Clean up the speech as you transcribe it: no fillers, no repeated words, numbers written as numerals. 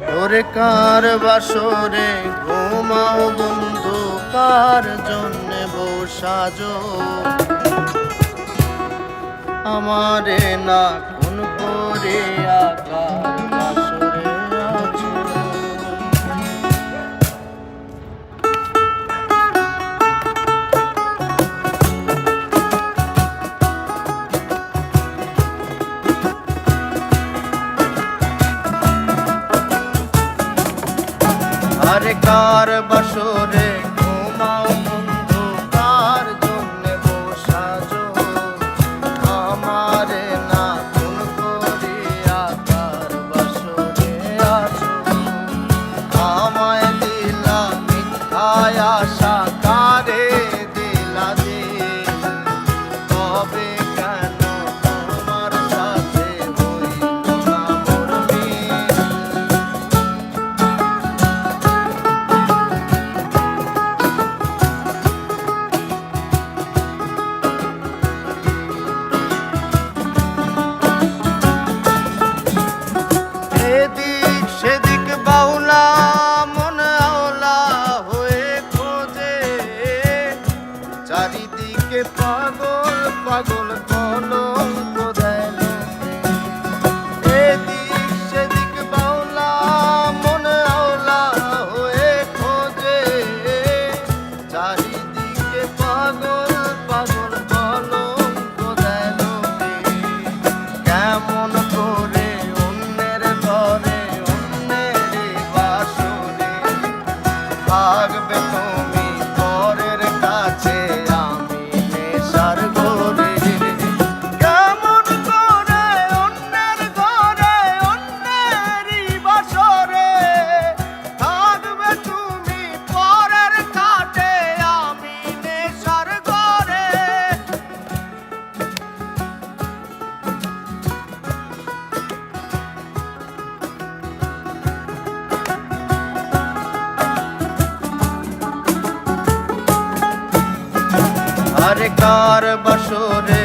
ওরে কার বাসরে ঘুমাও বন্ধু, কার জন্যে বউ সাজো, আমারে না কোন করে আকার বাসরে আছো। আরে কার বাসরে ঘুমাও বন্ধু, কার জন্যে বউ সাজো, আমারে না কোন করিয়া কার বাসরে আছো। আমায় দিলা মিথ্যায় আশা, কারে দিলা দিল, তবে কেন তোমার সাথে হইল না মোর মিল। এদিক সেদিক বাউলা মন আওলা হয়ে খোঁজে, চারিদিকে পাগল পাগল কলঙ্ক দেয় লোকে। এদিক সেদিক বাউলা মন আওলা হয়ে খোঁজে, চারিদিকে পাগল পাগল কলঙ্ক দেয় লোকে। কেমন করে অন্যের ঘরে অন্যের বাসরে থাকবে তুমি পরের কাছে, আমি নেশার ঘরে। কেমন করে অন্যের ঘরে অন্যেরই বাসরে থাকবে তুমি পরের কাছে, আমি নেশার ঘরে। আরে কার বাসরে